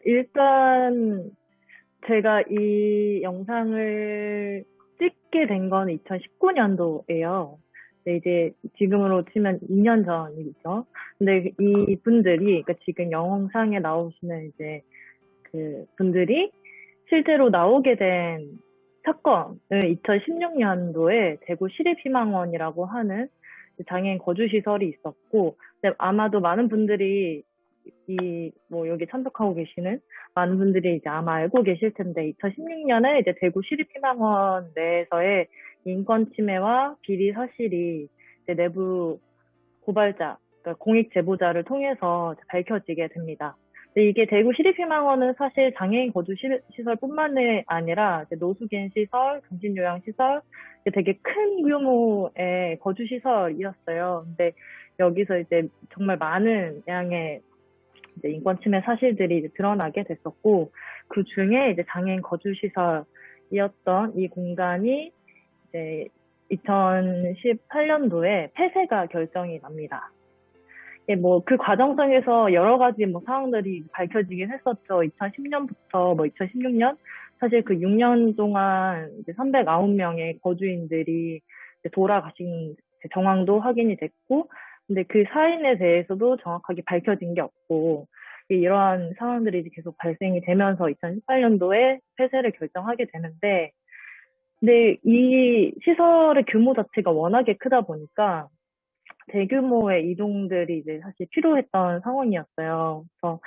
일단 제가 이 영상을 찍게 된 건 2019년도예요. 근데 이제 지금으로 치면 2년 전이죠. 근데 이 분들이, 그러니까 지금 영상에 나오시는 이제 그 분들이 실제로 나오게 된 사건을 2016년도에 대구 시립희망원이라고 하는 장애인 거주시설이 있었고, 근데 아마도 많은 분들이 뭐 여기 참석하고 계시는 많은 분들이 이제 아마 알고 계실 텐데, 2016년에 이제 대구 시립희망원 내에서의 인권 침해와 비리 사실이 이제 내부 고발자, 그러니까 공익 제보자를 통해서 밝혀지게 됩니다. 근데 이게 대구 시립희망원은 사실 장애인 거주 시설뿐만이 아니라 이제 노숙인 시설, 정신요양 시설, 되게 큰 규모의 거주 시설이었어요. 근데 여기서 이제 정말 많은 양의 이제 인권 침해 사실들이 이제 드러나게 됐었고, 그 중에 이제 장애인 거주 시설이었던 이 공간이 이제 2018년도에 폐쇄가 결정이 납니다. 예, 뭐, 그 과정상에서 여러 가지 뭐 상황들이 밝혀지긴 했었죠. 2010년부터 뭐 2016년? 사실 그 6년 동안 이제 309명의 거주인들이 이제 돌아가신 정황도 확인이 됐고, 근데 그 사인에 대해서도 정확하게 밝혀진 게 없고, 이러한 상황들이 이제 계속 발생이 되면서 2018년도에 폐쇄를 결정하게 되는데, 근데 이 시설의 규모 자체가 워낙에 크다 보니까 대규모의 이동들이 이제 사실 필요했던 상황이었어요. 그래서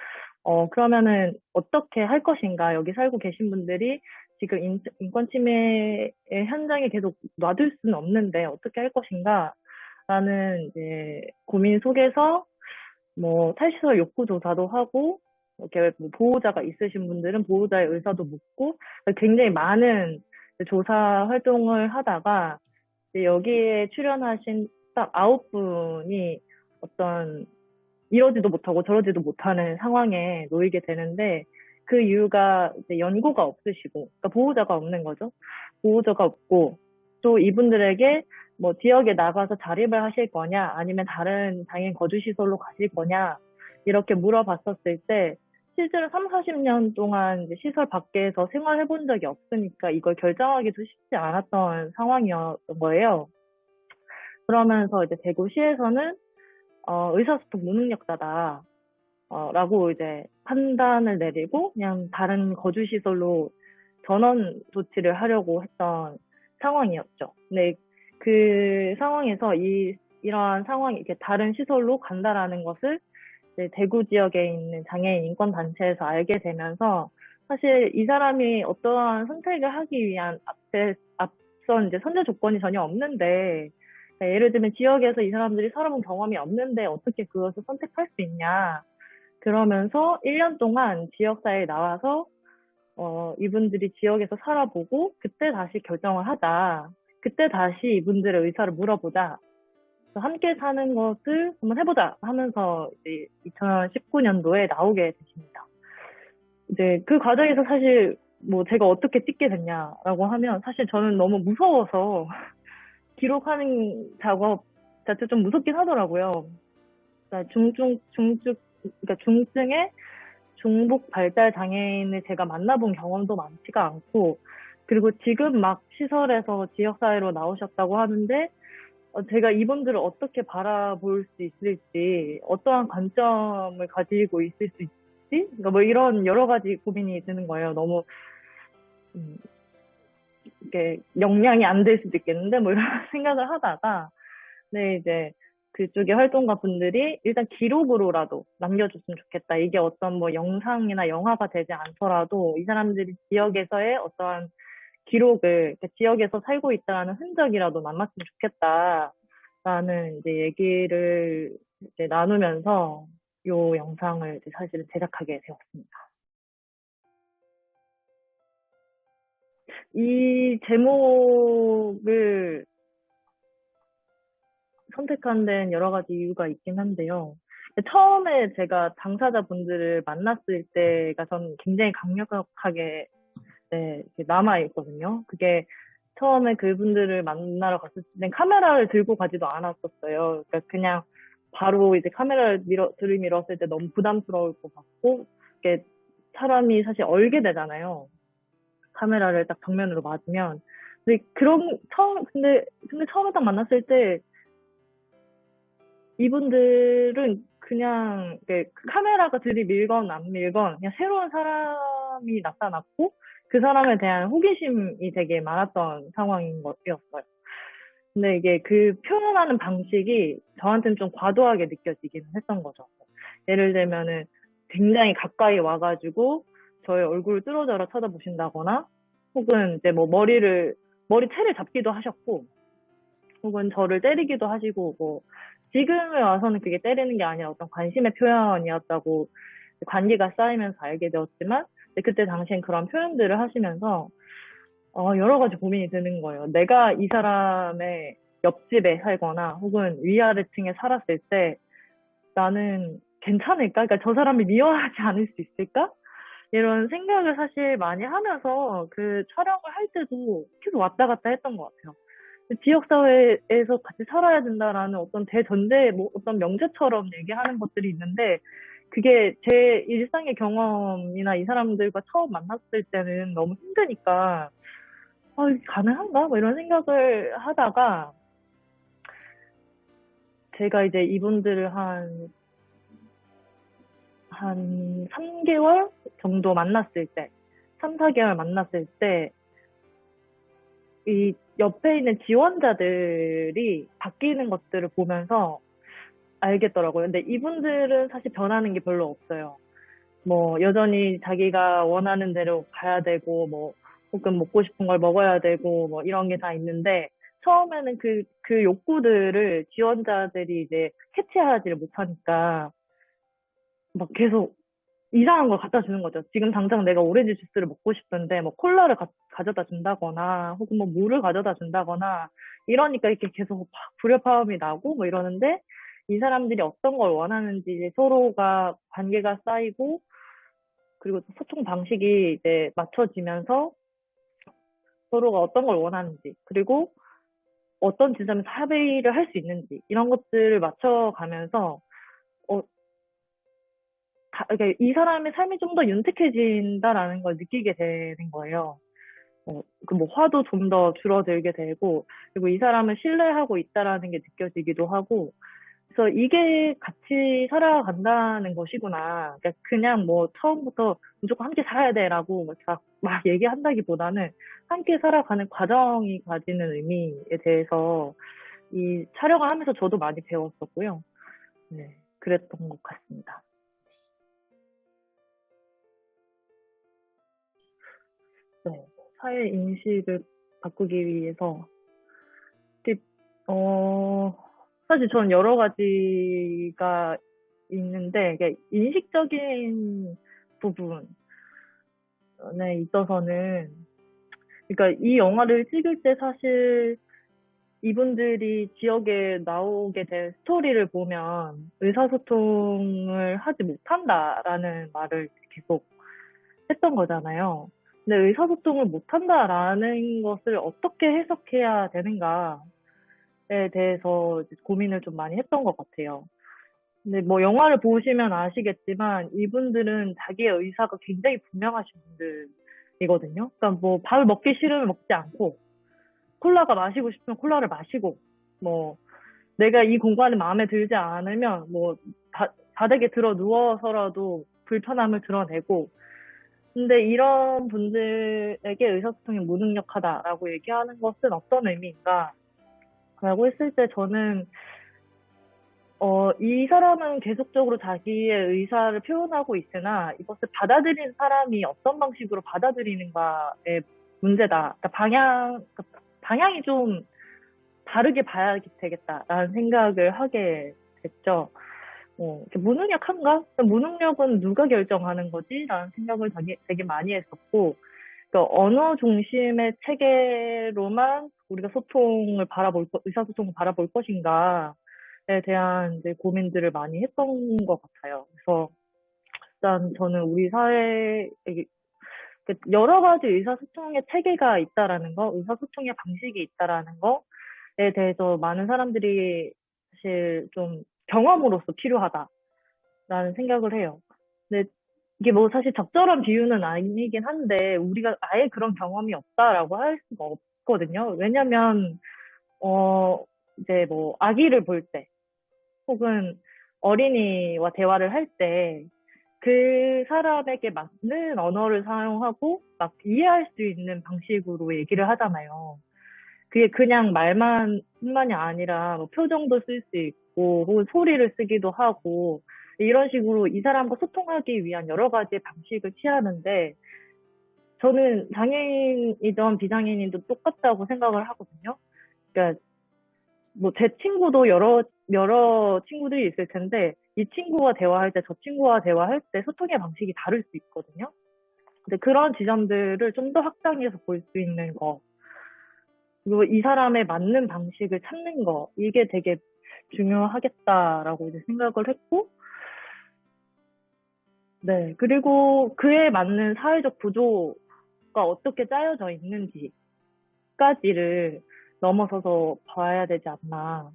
그러면은 어떻게 할 것인가? 여기 살고 계신 분들이 지금 인권 침해의 현장에 계속 놔둘 수는 없는데 어떻게 할 것인가? 라는 이제 고민 속에서 뭐 탈시설 욕구 조사도 하고, 이렇게 뭐 보호자가 있으신 분들은 보호자의 의사도 묻고, 굉장히 많은 조사 활동을 하다가 여기에 출연하신 딱 9분이 어떤 이러지도 못하고 저러지도 못하는 상황에 놓이게 되는데, 그 이유가 이제 연고가 없으시고, 그러니까 보호자가 없는 거죠. 보호자가 없고, 또 이분들에게 뭐 지역에 나가서 자립을 하실 거냐, 아니면 다른 장애인 거주시설로 가실 거냐, 이렇게 물어봤었을 때, 실제로 3, 40년 동안 이제 시설 밖에서 생활해 본 적이 없으니까 이걸 결정하기도 쉽지 않았던 상황이었던 거예요. 그러면서 이제 대구시에서는 의사소통 무능력자다. 라고 이제 판단을 내리고 그냥 다른 거주시설로 전원 조치를 하려고 했던 상황이었죠. 근데 그 상황에서 이러한 상황이 이렇게 다른 시설로 간다라는 것을 이제 대구 지역에 있는 장애인 인권단체에서 알게 되면서, 사실 이 사람이 어떠한 선택을 하기 위한 앞선 이제 선제 조건이 전혀 없는데, 예를 들면 지역에서 이 사람들이 살아본 경험이 없는데 어떻게 그것을 선택할 수 있냐. 그러면서 1년 동안 지역사회에 나와서 이분들이 지역에서 살아보고 그때 다시 결정을 하자. 그때 다시 이분들의 의사를 물어보자. 함께 사는 것을 한번 해보자 하면서 이제 2019년도에 나오게 되십니다. 이제 그 과정에서 사실 뭐 제가 어떻게 찍게 됐냐라고 하면, 사실 저는 너무 무서워서 기록하는 작업 자체 좀 무섭긴 하더라고요. 그러니까 그러니까 중증의 중복 발달 장애인을 제가 만나본 경험도 많지가 않고, 그리고 지금 막 시설에서 지역사회로 나오셨다고 하는데, 제가 이분들을 어떻게 바라볼 수 있을지, 어떠한 관점을 가지고 있을 수 있지? 그러니까 뭐 이런 여러 가지 고민이 드는 거예요. 너무, 이게 역량이 안 될 수도 있겠는데, 뭐 이런 생각을 하다가, 네, 이제 그쪽의 활동가 분들이 일단 기록으로라도 남겨줬으면 좋겠다. 이게 어떤 뭐 영상이나 영화가 되지 않더라도 이 사람들이 지역에서의 어떠한 기록을, 지역에서 살고 있다는 흔적이라도 남았으면 좋겠다라는 이제 얘기를 이제 나누면서 요 영상을 이제 사실은 제작하게 되었습니다. 이 제목을 선택한 데는 여러 가지 이유가 있긴 한데요. 처음에 제가 당사자분들을 만났을 때가 저는 굉장히 강력하게 남아있거든요. 그게 처음에 그분들을 만나러 갔을 때 카메라를 들고 가지도 않았었어요. 그러니까 그냥 바로 이제 카메라를 들이밀었을 때 너무 부담스러울 것 같고, 이게 사람이 사실 얼게 되잖아요. 카메라를 딱 정면으로 맞으면. 근데 처음에 딱 만났을 때 이분들은 그냥 그 카메라가 들이밀건 안 밀건 그냥 새로운 사람이 나타났고 그 사람에 대한 호기심이 되게 많았던 상황인 것이었어요. 근데 이게 그 표현하는 방식이 저한테는 좀 과도하게 느껴지기는 했던 거죠. 예를 들면은 굉장히 가까이 와가지고 저의 얼굴을 뚫어져라 쳐다보신다거나 혹은 이제 뭐 머리채를 잡기도 하셨고 혹은 저를 때리기도 하시고 뭐 지금에 와서는 그게 때리는 게 아니라 어떤 관심의 표현이었다고 관계가 쌓이면서 알게 되었지만 그때 당시엔 그런 표현들을 하시면서 여러 가지 고민이 드는 거예요. 내가 이 사람의 옆집에 살거나 혹은 위아래층에 살았을 때 나는 괜찮을까? 그러니까 저 사람이 미워하지 않을 수 있을까? 이런 생각을 사실 많이 하면서 그 촬영을 할 때도 계속 왔다 갔다 했던 것 같아요. 지역사회에서 같이 살아야 된다라는 어떤 대전제, 뭐 어떤 명제처럼 얘기하는 것들이 있는데, 그게 제 일상의 경험이나 이 사람들과 처음 만났을 때는 너무 힘드니까, 이게 가능한가? 뭐 이런 생각을 하다가, 제가 이제 이분들을 한 3개월 정도 만났을 때, 3, 4개월 만났을 때, 이 옆에 있는 지원자들이 바뀌는 것들을 보면서 알겠더라고요. 근데 이분들은 사실 변하는 게 별로 없어요. 뭐, 여전히 자기가 원하는 대로 가야 되고, 뭐, 혹은 먹고 싶은 걸 먹어야 되고, 뭐, 이런 게 다 있는데, 처음에는 그 욕구들을 지원자들이 이제 캐치하지를 못하니까, 막 계속 이상한 걸 갖다 주는 거죠. 지금 당장 내가 오렌지 주스를 먹고 싶은데, 뭐, 콜라를 가져다 준다거나, 혹은 뭐, 물을 가져다 준다거나, 이러니까 이렇게 계속 막 불협화음이 나고, 뭐 이러는데, 이 사람들이 어떤 걸 원하는지 이제 서로가 관계가 쌓이고, 그리고 또 소통 방식이 이제 맞춰지면서 서로가 어떤 걸 원하는지, 그리고 어떤 지점에서 합의를 할 수 있는지, 이런 것들을 맞춰가면서, 어, 그러니까 이 사람의 삶이 좀 더 윤택해진다라는 걸 느끼게 되는 거예요. 뭐 화도 좀 더 줄어들게 되고, 그리고 이 사람을 신뢰하고 있다라는 게 느껴지기도 하고, 그래서 이게 같이 살아간다는 것이구나. 그러니까 그냥 뭐 처음부터 무조건 함께 살아야 돼라고 막 얘기한다기보다는 함께 살아가는 과정이 가지는 의미에 대해서 이 촬영을 하면서 저도 많이 배웠었고요. 네, 그랬던 것 같습니다. 네, 사회 인식을 바꾸기 위해서 그, 어, 사실 저는 여러 가지가 있는데, 이게 인식적인 부분에 있어서는, 그러니까 이 영화를 찍을 때 사실 이분들이 지역에 나오게 된 스토리를 보면 의사소통을 하지 못한다라는 말을 계속 했던 거잖아요. 근데 의사소통을 못한다라는 것을 어떻게 해석해야 되는가에 대해서 고민을 좀 많이 했던 것 같아요. 근데 뭐 영화를 보시면 아시겠지만 이분들은 자기의 의사가 굉장히 분명하신 분들이거든요. 그러니까 뭐 밥을 먹기 싫으면 먹지 않고 콜라가 마시고 싶으면 콜라를 마시고 뭐 내가 이 공간이 마음에 들지 않으면 뭐 바닥에 들어 누워서라도 불편함을 드러내고 근데 이런 분들에게 의사소통이 무능력하다라고 얘기하는 것은 어떤 의미인가? 라고 했을 때 저는 이 사람은 계속적으로 자기의 의사를 표현하고 있으나 이것을 받아들이는 사람이 어떤 방식으로 받아들이는가의 문제다. 그러니까 방향이 좀 다르게 봐야 되겠다라는 생각을 하게 됐죠. 무능력한가? 무능력은 누가 결정하는 거지? 라는 생각을 되게 많이 했었고, 그러니까 언어 중심의 체계로만 우리가 의사소통을 바라볼 것인가에 대한 이제 고민들을 많이 했던 것 같아요. 그래서 일단 저는 우리 사회에 여러 가지 의사소통의 체계가 있다라는 거, 의사소통의 방식이 있다라는 거에 대해서 많은 사람들이 사실 좀 경험으로서 필요하다라는 생각을 해요. 근데 이게 뭐 사실 적절한 비유는 아니긴 한데, 우리가 아예 그런 경험이 없다라고 할 수가 없거든요. 왜냐면, 어, 이제 뭐, 아기를 볼 때, 혹은 어린이와 대화를 할 때, 그 사람에게 맞는 언어를 사용하고, 막 이해할 수 있는 방식으로 얘기를 하잖아요. 그게 그냥 말만 뿐만이 아니라 뭐 표정도 쓸 수 있고 혹은 소리를 쓰기도 하고 이런 식으로 이 사람과 소통하기 위한 여러 가지의 방식을 취하는데 저는 장애인이든 비장애인이든 똑같다고 생각을 하거든요. 그러니까 뭐 제 친구도 여러 친구들이 있을 텐데 이 친구와 대화할 때 저 친구와 대화할 때 소통의 방식이 다를 수 있거든요. 근데 그런 지점들을 좀 더 확장해서 볼 수 있는 거 그리고 이 사람에 맞는 방식을 찾는 거, 이게 되게 중요하겠다라고 이제 생각을 했고, 네. 그리고 그에 맞는 사회적 구조가 어떻게 짜여져 있는지까지를 넘어서서 봐야 되지 않나.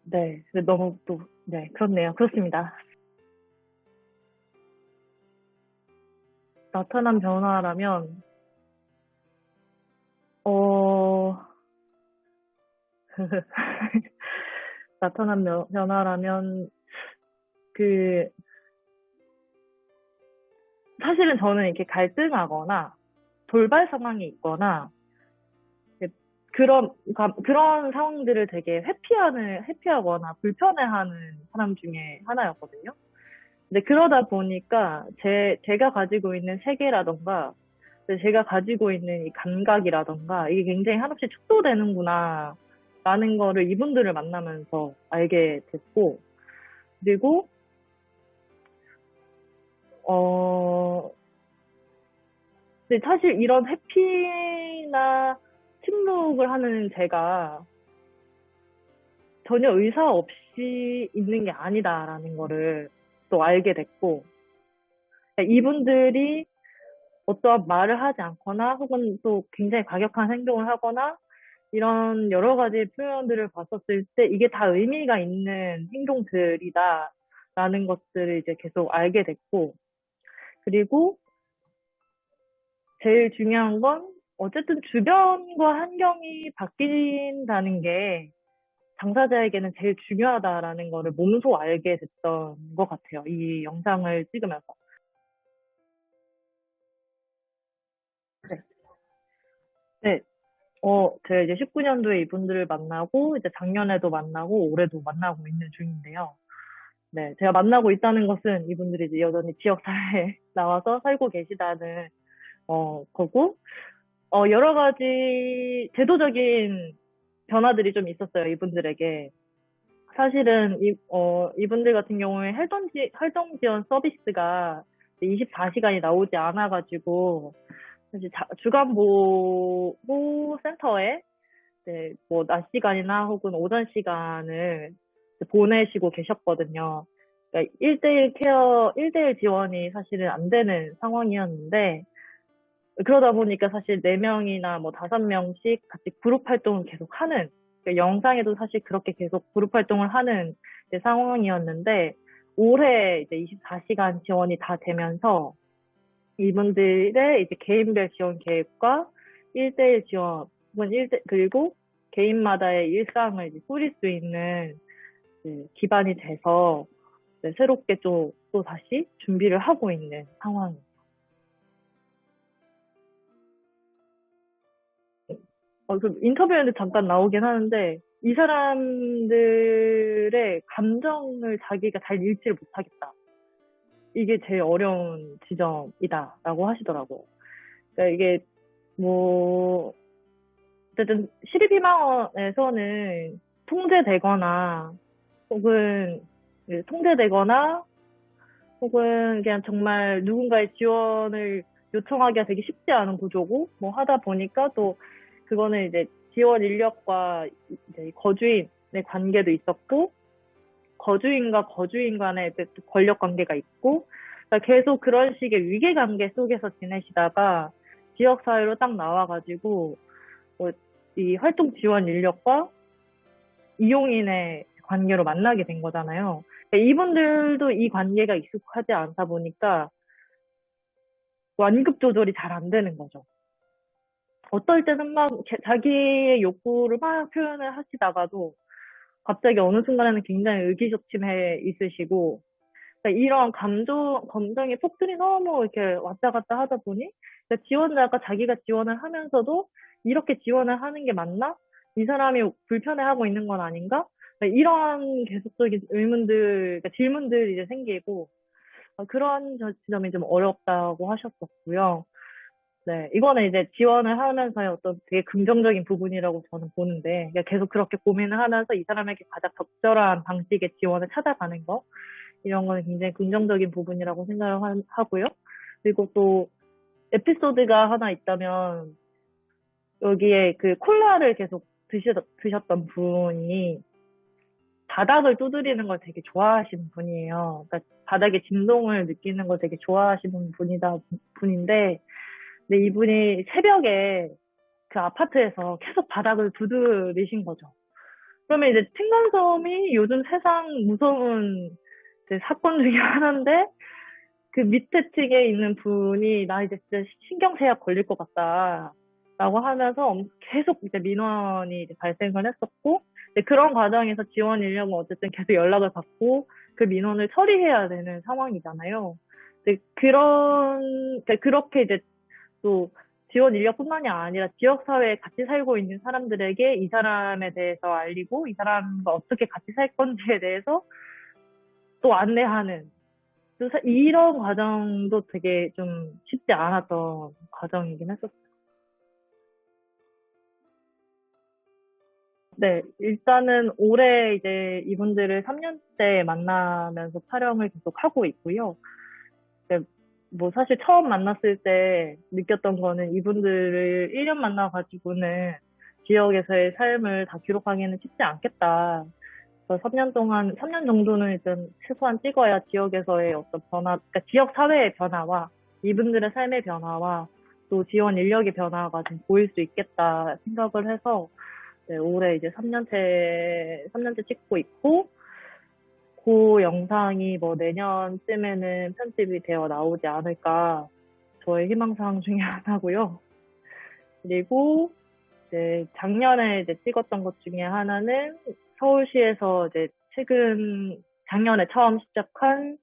네. 근데 너무 또, 네. 그렇네요. 그렇습니다. 나타난 변화라면, 어, 나타난 변화라면, 그, 사실은 저는 이렇게 갈등하거나, 돌발 상황이 있거나, 그런 상황들을 되게 회피하거나 불편해하는 사람 중에 하나였거든요. 근데 그러다 보니까 제가 가지고 있는 세계라던가, 제가 가지고 있는 이 감각이라던가, 이게 굉장히 한없이 축소되는구나, 라는 거를 이분들을 만나면서 알게 됐고, 그리고, 어, 근데 사실 이런 회피나 침묵을 하는 제가 전혀 의사 없이 있는 게 아니다라는 거를 또 알게 됐고, 이분들이 어떠한 말을 하지 않거나 혹은 또 굉장히 과격한 행동을 하거나 이런 여러 가지 표현들을 봤었을 때 이게 다 의미가 있는 행동들이다라는 것들을 이제 계속 알게 됐고, 그리고 제일 중요한 건 어쨌든 주변과 환경이 바뀐다는 게 당사자에게는 제일 중요하다라는 거를 몸소 알게 됐던 것 같아요. 이 영상을 찍으면서. 네. 네. 제가 이제 19년도에 이분들을 만나고, 이제 작년에도 만나고, 올해도 만나고 있는 중인데요. 네. 제가 만나고 있다는 것은 이분들이 이제 여전히 지역사회에 나와서 살고 계시다는, 거고, 여러 가지 제도적인 변화들이 좀 있었어요, 이분들에게. 사실은 이분들 같은 경우에 활동 지원 서비스가 24시간이 나오지 않아가지고 사실 주간 보호 센터에 뭐 낮 시간이나 혹은 오전 시간을 보내시고 계셨거든요. 그러니까 1대1 케어, 1대1 지원이 사실은 안 되는 상황이었는데 그러다 보니까 사실 4명이나 뭐 5명씩 같이 그룹 활동을 계속 하는, 그러니까 영상에도 사실 그렇게 계속 그룹 활동을 하는 이제 상황이었는데, 올해 이제 24시간 지원이 다 되면서 이분들의 이제 개인별 지원 계획과 1대1 지원, 혹은 그리고 개인마다의 일상을 이제 꾸릴 수 있는 기반이 돼서 새롭게 또 다시 준비를 하고 있는 상황입니다. 그 인터뷰에도 잠깐 나오긴 하는데, 이 사람들의 감정을 자기가 잘 읽지를 못하겠다. 이게 제일 어려운 지점이다라고 하시더라고요. 그러니까 이게, 뭐, 어쨌든 시립희망원에서는 통제되거나, 혹은, 통제되거나, 혹은 그냥 정말 누군가의 지원을 요청하기가 되게 쉽지 않은 구조고, 뭐 하다 보니까 또 그거는 이제 지원 인력과 이제 거주인의 관계도 있었고, 거주인과 거주인 간의 이제 또 권력 관계가 있고, 그러니까 계속 그런 식의 위계 관계 속에서 지내시다가 지역사회로 딱 나와가지고, 이 활동 지원 인력과 이용인의 관계로 만나게 된 거잖아요. 이분들도 이 관계가 익숙하지 않다 보니까 완급 조절이 잘 안 되는 거죠. 어떨 때는 막 자기의 욕구를 막 표현을 하시다가도 갑자기 어느 순간에는 굉장히 의기소침해 있으시고, 그러니까 이런 감정의 폭들이 너무 이렇게 왔다 갔다 하다 보니, 그러니까 지원자가 자기가 지원을 하면서도 이렇게 지원을 하는 게 맞나? 이 사람이 불편해하고 있는 건 아닌가? 그러니까 이런 계속적인 의문들, 그러니까 질문들이 이제 생기고, 그런 지점이 좀 어렵다고 하셨었고요. 네, 이거는 이제 지원을 하면서의 어떤 되게 긍정적인 부분이라고 저는 보는데, 그러니까 계속 그렇게 고민을 하면서 이 사람에게 가장 적절한 방식의 지원을 찾아가는 거, 이런 거는 굉장히 긍정적인 부분이라고 생각을 하고요. 그리고 또 에피소드가 하나 있다면, 여기에 그 콜라를 계속 드셨던 분이 바닥을 두드리는 걸 되게 좋아하시는 분이에요. 그러니까 바닥에 진동을 느끼는 걸 되게 좋아하시는 분인데, 근데 이분이 새벽에 그 아파트에서 계속 바닥을 두드리신 거죠. 그러면 이제 층간소음이 요즘 세상 무서운 이제 사건 중에 하나인데, 그 밑에 층에 있는 분이 나 이제 진짜 신경쇠약 걸릴 것 같다 라고 하면서 계속 이제 민원이 이제 발생을 했었고, 그런 과정에서 지원 인력은 어쨌든 계속 연락을 받고 그 민원을 처리해야 되는 상황이잖아요. 그렇게 이제 또 지원 인력뿐만이 아니라 지역사회에 같이 살고 있는 사람들에게 이 사람에 대해서 알리고 이 사람과 어떻게 같이 살 건지에 대해서 또 안내하는, 이런 과정도 되게 좀 쉽지 않았던 과정이긴 했었어요. 네, 일단은 올해 이제 이분들을 3년째 만나면서 촬영을 계속 하고 있고요. 네, 뭐 사실 처음 만났을 때 느꼈던 거는 이분들을 1년 만나가지고는 지역에서의 삶을 다 기록하기는 쉽지 않겠다. 그래서 3년 정도는 일단 최소한 찍어야 지역에서의 어떤 변화, 그러니까 지역 사회의 변화와 이분들의 삶의 변화와 또 지원 인력의 변화가 좀 보일 수 있겠다 생각을 해서, 네, 올해 이제 3년째 찍고 있고, 그 영상이 뭐 내년쯤에는 편집이 되어 나오지 않을까 저의 희망사항 중에 하나고요. 그리고 이제 작년에 이제 찍었던 것 중에 하나는 서울시에서 이제 작년에 처음 시작한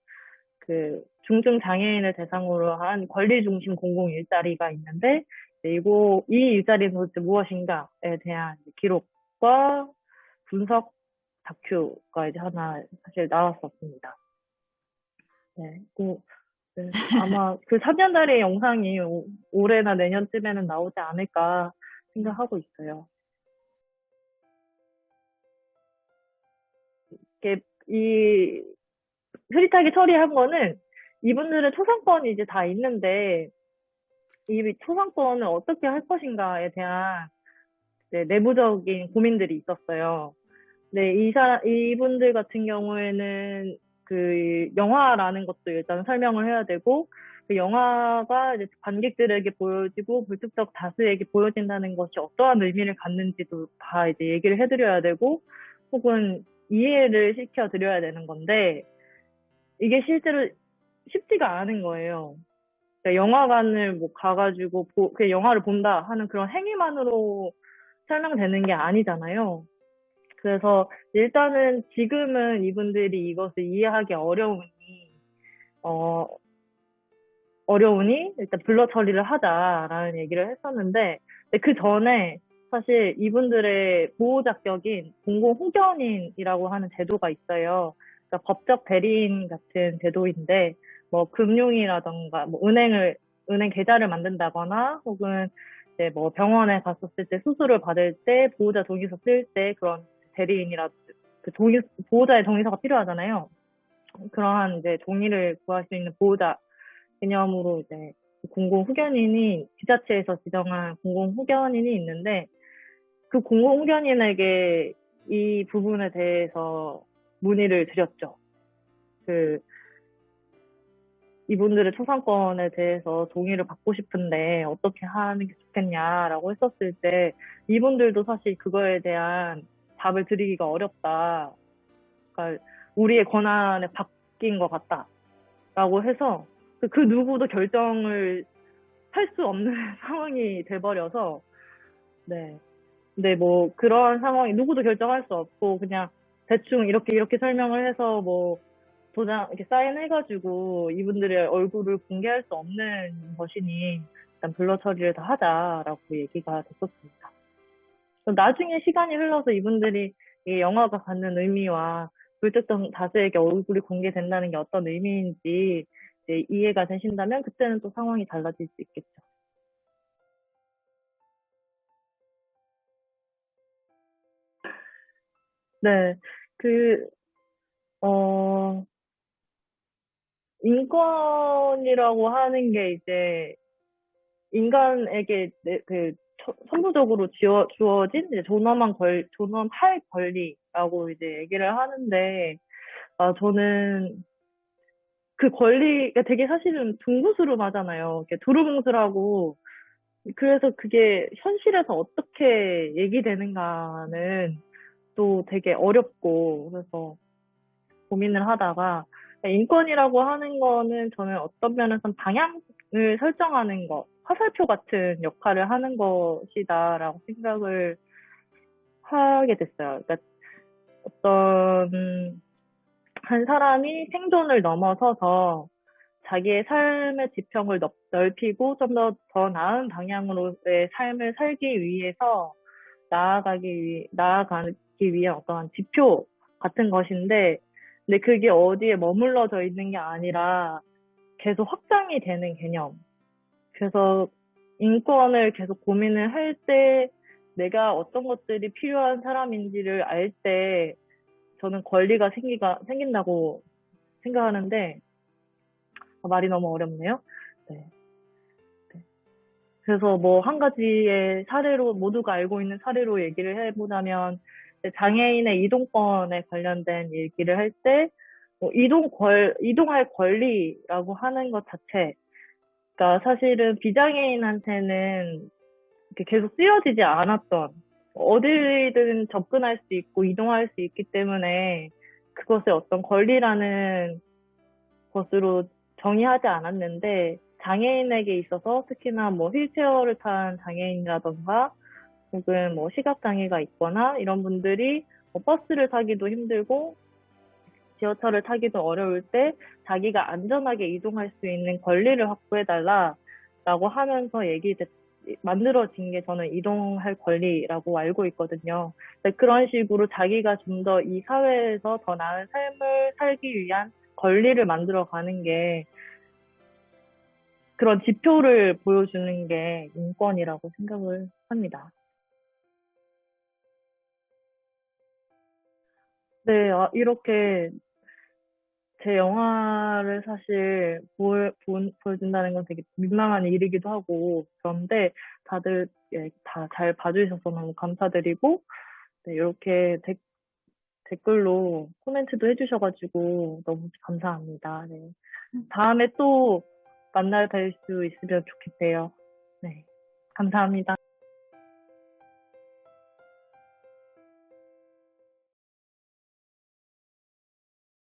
그 중증 장애인을 대상으로 한 권리 중심 공공 일자리가 있는데, 이 일자리는 도대체 무엇인가에 대한 기록과 분석 다큐가 이제 하나 사실 나왔었습니다. 네, 네, 아마 그 3년짜리 영상이 올해나 내년쯤에는 나오지 않을까 생각하고 있어요. 이 흐릿하게 처리한 거는 이분들의 초상권이 이제 다 있는데, 이 초상권을 어떻게 할 것인가에 대한 내부적인 고민들이 있었어요. 네, 이분들 같은 경우에는 그 영화라는 것도 일단 설명을 해야 되고, 그 영화가 이제 관객들에게 보여지고 불특정 다수에게 보여진다는 것이 어떠한 의미를 갖는지도 다 이제 얘기를 해드려야 되고, 혹은 이해를 시켜드려야 되는 건데, 이게 실제로 쉽지가 않은 거예요. 그러니까 영화관을 뭐 가가지고 그 영화를 본다 하는 그런 행위만으로 설명되는 게 아니잖아요. 그래서 일단은 지금은 이분들이 이것을 이해하기 어, 어려우니 일단 블러 처리를 하자라는 얘기를 했었는데, 그 전에 사실 이분들의 보호 자격인 공공 후견인이라고 하는 제도가 있어요. 그러니까 법적 대리인 같은 제도인데, 뭐 금융이라던가 뭐 은행 계좌를 만든다거나, 혹은 이제 뭐 병원에 갔었을 때 수술을 받을 때 보호자 동의서 쓸 때 그런 대리인이라 그 보호자의 동의서가 필요하잖아요. 그러한 이제 동의를 구할 수 있는 보호자 개념으로 이제 지자체에서 지정한 공공 후견인이 있는데, 그 공공 후견인에게 이 부분에 대해서 문의를 드렸죠. 이분들의 초상권에 대해서 동의를 받고 싶은데 어떻게 하는 게 좋겠냐라고 했었을 때, 이분들도 사실 그거에 대한 답을 드리기가 어렵다. 그러니까 우리의 권한에 바뀐 것 같다라고 해서 그 누구도 결정을 할 수 없는 상황이 돼버려서 네. 근데 뭐 그런 상황이 누구도 결정할 수 없고 그냥 대충 이렇게 설명을 해서 뭐 도장 이렇게 사인해가지고 이분들의 얼굴을 공개할 수 없는 것이니 일단 블러 처리를 다 하자라고 얘기가 됐었습니다. 나중에 시간이 흘러서 이분들이 이 영화가 갖는 의미와 불특정 다수에게 얼굴이 공개된다는 게 어떤 의미인지 이제 이해가 되신다면 그때는 또 상황이 달라질 수 있겠죠. 네, 그, 어, 인권이라고 하는 게 이제 인간에게 선부적으로 주어진 이제 존엄할 권리라고 이제 얘기를 하는데, 저는 그 권리가 되게 사실은 둥그스름하잖아요. 이렇게 두루뭉술하고, 그래서 그게 현실에서 어떻게 얘기되는가는 또 되게 어렵고, 그래서 고민을 하다가, 인권이라고 하는 거는 저는 어떤 면에서는 방향을 설정하는 것, 화살표 같은 역할을 하는 것이다라고 생각을 하게 됐어요. 그러니까 어떤 한 사람이 생존을 넘어서서 자기의 삶의 지평을 넓히고 좀 더 나은 방향으로의 삶을 살기 위해서 나아가기 위한 어떤 지표 같은 것인데, 근데 그게 어디에 머물러져 있는 게 아니라 계속 확장이 되는 개념. 그래서 인권을 계속 고민을 할 때 내가 어떤 것들이 필요한 사람인지를 알 때 저는 권리가 생긴다고 생각하는데, 말이 너무 어렵네요. 네. 네. 그래서 뭐 한 가지의 사례로, 모두가 알고 있는 사례로 얘기를 해보자면, 장애인의 이동권에 관련된 얘기를 할 때, 뭐 이동할 권리라고 하는 것 자체가 사실은 비장애인한테는 이렇게 계속 쓰여지지 않았던, 어디든 접근할 수 있고 이동할 수 있기 때문에 그것을 어떤 권리라는 것으로 정의하지 않았는데, 장애인에게 있어서 특히나 뭐 휠체어를 탄 장애인이라던가 혹은 뭐 시각장애가 있거나 이런 분들이 뭐 버스를 타기도 힘들고 지하철을 타기도 어려울 때 자기가 안전하게 이동할 수 있는 권리를 확보해달라라고 하면서 만들어진 게 저는 이동할 권리라고 알고 있거든요. 그런 식으로 자기가 좀 더 이 사회에서 더 나은 삶을 살기 위한 권리를 만들어가는 게, 그런 지표를 보여주는 게 인권이라고 생각을 합니다. 네, 이렇게 제 영화를 사실 보여준다는 건 되게 민망한 일이기도 하고, 그런데 다들 다 잘 봐주셔서 너무 감사드리고, 네, 이렇게 댓글로 코멘트도 해주셔가지고 너무 감사합니다. 네. 다음에 또 만나 뵐 수 있으면 좋겠어요. 네. 감사합니다.